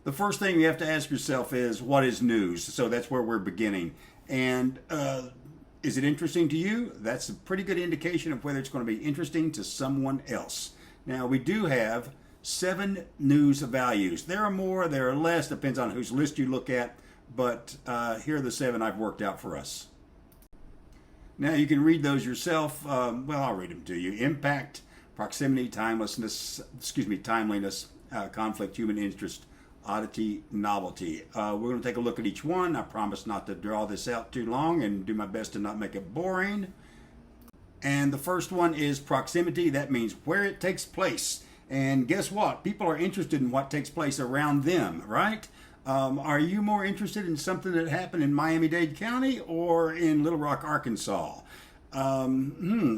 The first thing you have to ask yourself is, what is news? So that's where we're beginning. And is it interesting to you? That's a pretty good indication of whether it's going to be interesting to someone else. Now, we do have 7 news values. There are more, there are less, depends on whose list you look at, but here are the 7 I've worked out for us. Now, you can read those yourself. Well, I'll read them to you. Impact, proximity, timeliness, conflict, human interest, oddity, novelty. We're going to take a look at each one. I promise not to draw this out too long and do my best to not make it boring. And the first one is proximity. That means where it takes place. And guess what? People are interested in what takes place around them, right? Are you more interested in something that happened in Miami-Dade County or in Little Rock, Arkansas? Are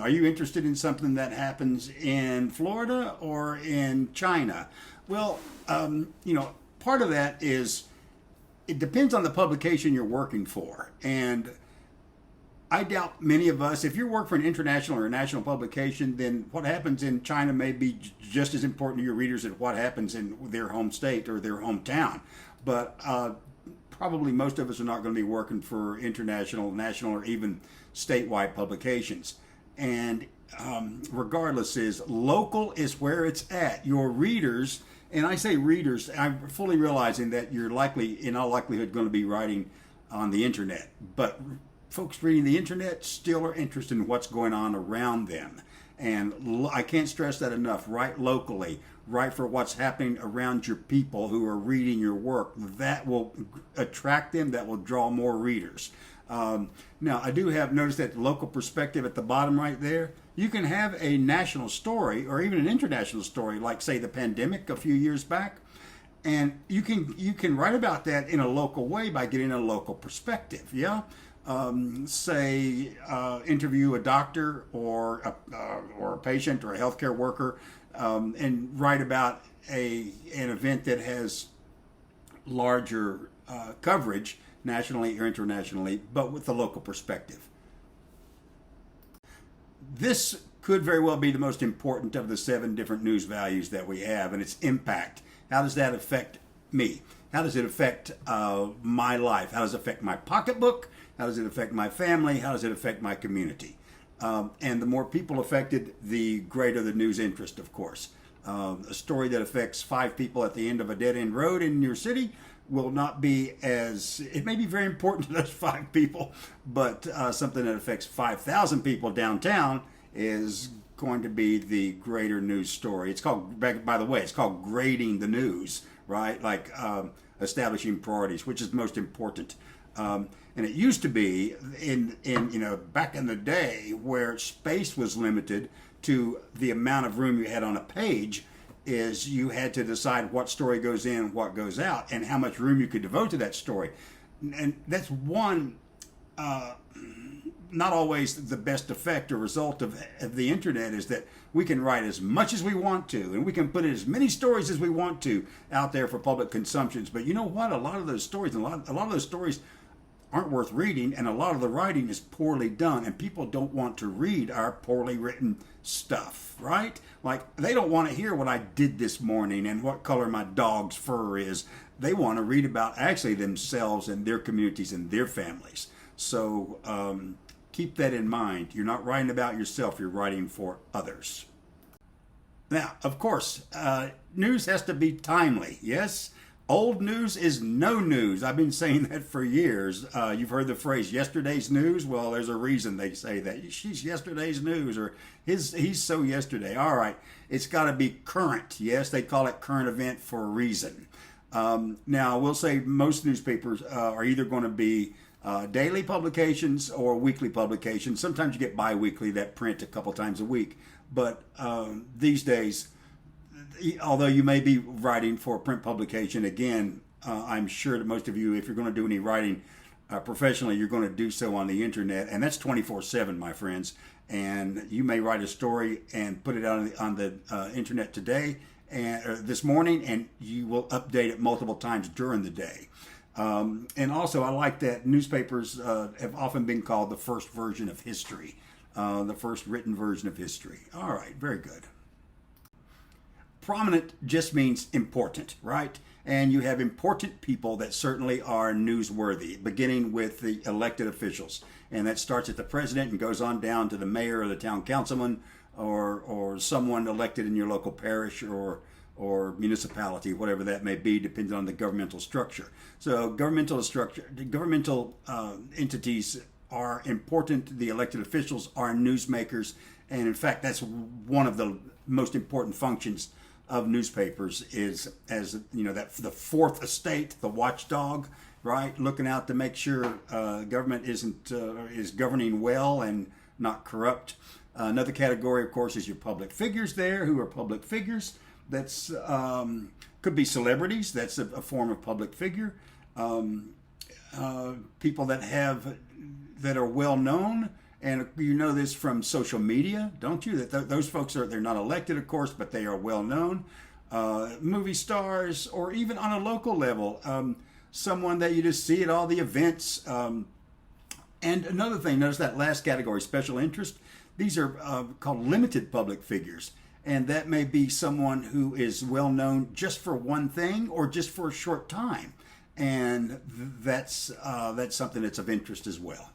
you interested in something that happens in Florida or in China? Well, part of that is it depends on the publication you're working for. And I doubt many of us, if you work for an international or a national publication, then what happens in China may be just as important to your readers as what happens in their home state or their hometown. But probably most of us are not going to be working for international, national, or even statewide publications. And regardless, local is where it's at. Your readers, and I say readers, I'm fully realizing that you're likely, in all likelihood, going to be writing on the internet. But folks reading the internet still are interested in what's going on around them. And I can't stress that enough. Write locally. Write for what's happening around your people who are reading your work. That will attract them. That will draw more readers. Now, I do have noticed that local perspective at the bottom right there. You can have a national story or even an international story, like, say, the pandemic a few years back. And you can write about that in a local way by getting a local perspective. Yeah. Interview a doctor or a patient or a healthcare worker, and write about an event that has larger coverage nationally or internationally, but with a local perspective. This could very well be the most important of the 7 different news values that we have, and its impact. How does that affect me? How does it affect my life? How does it affect my pocketbook? How does it affect my family? How does it affect my community? And the more people affected, the greater the news interest, of course. A story that affects 5 people at the end of a dead-end road in your city will not be it may be very important to those 5 people, but something that affects 5,000 people downtown is going to be the greater news story. It's called, by the way, it's called grading the news, right? Like establishing priorities, which is most important. And it used to be back in the day where space was limited to the amount of room you had on a page, is you had to decide what story goes in, what goes out, and how much room you could devote to that story. And that's one, not always the best effect or result of the internet, is that we can write as much as we want to, and we can put in as many stories as we want to out there for public consumptions. But you know what? A lot of those stories, aren't worth reading, and a lot of the writing is poorly done, and people don't want to read our poorly written stuff, right? Like, they don't want to hear what I did this morning and what color my dog's fur is. They want to read about actually themselves and their communities and their families. So keep that in mind. You're not writing about yourself, you're writing for others. Now, of course, news has to be timely, yes? Old news is no news. I've been saying that for years. You've heard the phrase, yesterday's news. Well, there's a reason they say that. She's yesterday's news, or he's so yesterday. All right. It's got to be current. Yes, they call it current event for a reason. Now, we'll say most newspapers are either going to be daily publications or weekly publications. Sometimes you get bi-weekly that print a couple times a week. But these days, although you may be writing for a print publication, again, I'm sure that most of you, if you're going to do any writing professionally, you're going to do so on the internet, and that's 24/7, my friends. And you may write a story and put it on the internet today or this morning, and you will update it multiple times during the day. And also, I like that newspapers have often been called the first version of history, the first written version of history. All right, very good. prominent just means important, right? And you have important people that certainly are newsworthy, beginning with the elected officials. And that starts at the president and goes on down to the mayor or the town councilman or someone elected in your local parish or municipality, whatever that may be, depending on the governmental structure. So governmental entities are important. The elected officials are newsmakers. And in fact, that's one of the most important functions of newspapers is, as you know, that the fourth estate, the watchdog, right? Looking out to make sure government is governing well and not corrupt. Another category, of course, is your public figures there. Who are public figures? That's could be celebrities. That's a form of public figure. People that are well known. And you know this from social media, don't you? That those folks they're not elected, of course, but they are well known. Movie stars, or even on a local level, someone that you just see at all the events. And another thing, notice that last category, special interest. These are called limited public figures. And that may be someone who is well known just for one thing or just for a short time. And that's something that's of interest as well.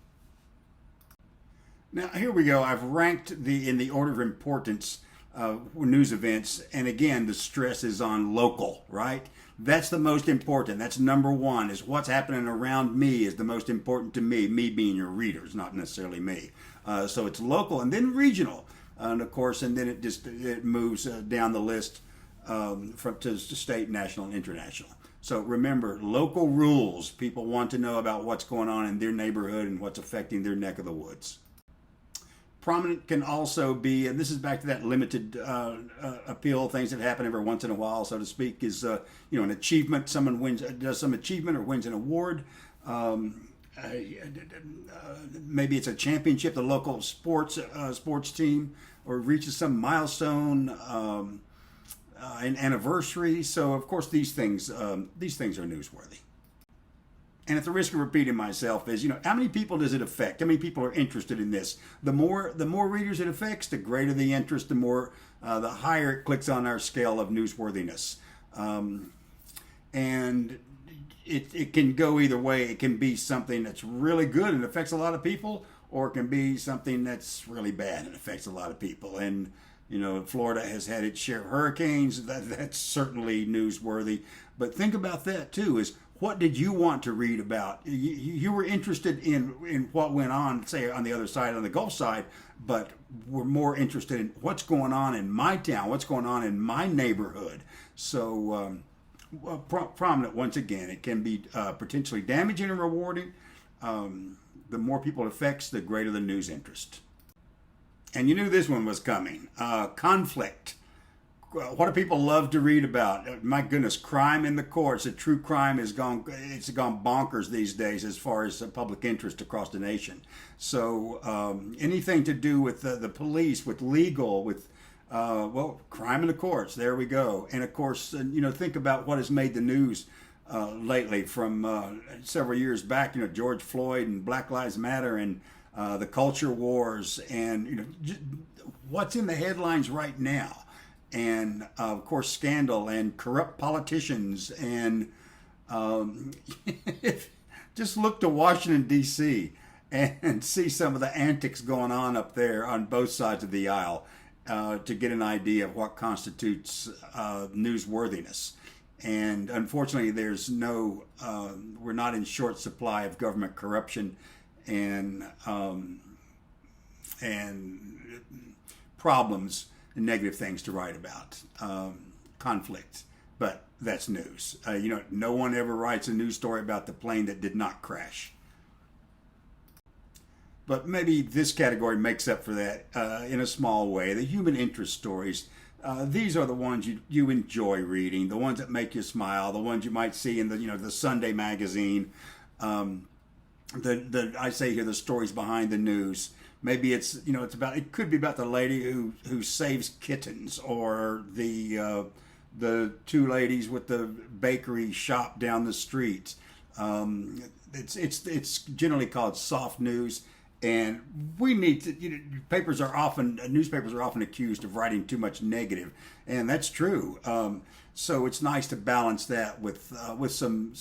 Now, here we go. I've ranked in the order of importance news events. And again, the stress is on local, right? That's the most important. That's number one, is what's happening around me is the most important to me being your readers, not necessarily me. So it's local and then regional. And of course, and then it moves down the list to state, national, and international. So remember, local rules. People want to know about what's going on in their neighborhood and what's affecting their neck of the woods. Prominent can also be, and this is back to that limited appeal, things that happen every once in a while, so to speak, is an achievement. Someone does some achievement or wins an award. Maybe it's a championship, the local sports team, or reaches some milestone, an anniversary. So of course these things are newsworthy. And at the risk of repeating myself, is how many people does it affect? How many people are interested in this? The more readers it affects, the greater the interest, the higher it clicks on our scale of newsworthiness. And it can go either way. It can be something that's really good and affects a lot of people, or it can be something that's really bad and affects a lot of people. And Florida has had its share of hurricanes. That's certainly newsworthy. But think about that too, is what did you want to read about? You were interested in what went on, say, on the other side, on the Gulf side, but we're more interested in what's going on in my town, what's going on in my neighborhood. So prominent, once again, it can be potentially damaging and rewarding. The more people it affects, the greater the news interest. And you knew this one was coming. Conflict. What do people love to read about? My goodness, crime in the courts. A true crime has gone bonkers these days as far as public interest across the nation. So anything to do with the police, with legal, with crime in the courts. There we go. And of course, think about what has made the news lately from several years back. George Floyd and Black Lives Matter and the culture wars, and what's in the headlines right now. And of course, scandal and corrupt politicians, and just look to Washington, D.C. and see some of the antics going on up there on both sides of the aisle to get an idea of what constitutes newsworthiness. And unfortunately, we're not in short supply of government corruption and problems and negative things to write about, conflict, but that's news. No one ever writes a news story about the plane that did not crash. But maybe this category makes up for that in a small way. The human interest stories, these are the ones you enjoy reading, the ones that make you smile, the ones you might see in the Sunday magazine. I say here, the stories behind the news. Maybe it could be about the lady who saves kittens, or the two ladies with the bakery shop down the street. It's generally called soft news, And we need to, newspapers are often accused of writing too much negative, and that's true. So it's nice to balance that with some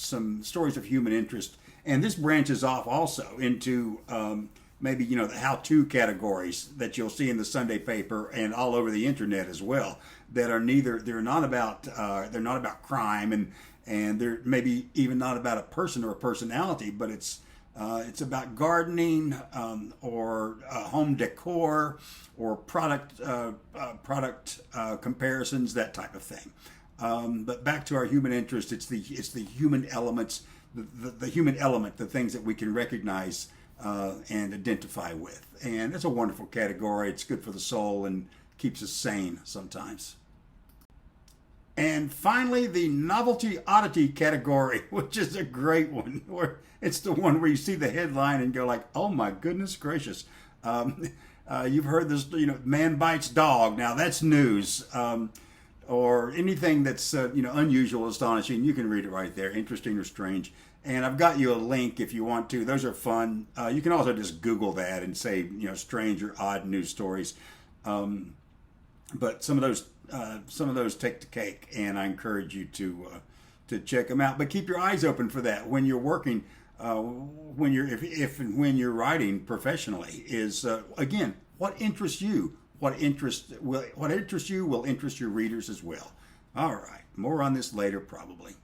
stories of human interest. And this branches off also into maybe the how-to categories that you'll see in the Sunday paper and all over the internet as well. That are they're not about crime, and they're maybe even not about a person or a personality, but it's about gardening or home decor or product comparisons, that type of thing. But back to our human interest, it's the human elements, the human element, the things that we can recognize and identify with. And it's a wonderful category. It's good for the soul and keeps us sane sometimes. And finally, the novelty oddity category, which is a great one. Where it's the one where you see the headline and go like, "Oh my goodness gracious!" You've heard this, man bites dog. Now that's news, or anything that's unusual, astonishing. You can read it right there, interesting or strange. And I've got you a link if you want to. Those are fun. You can also just Google that and say, strange or odd news stories. But some of those take the cake, and I encourage you to check them out. But keep your eyes open for that when you're working, when you're writing professionally. Is again, what interests you? What interests you will interest your readers as well. All right, more on this later probably.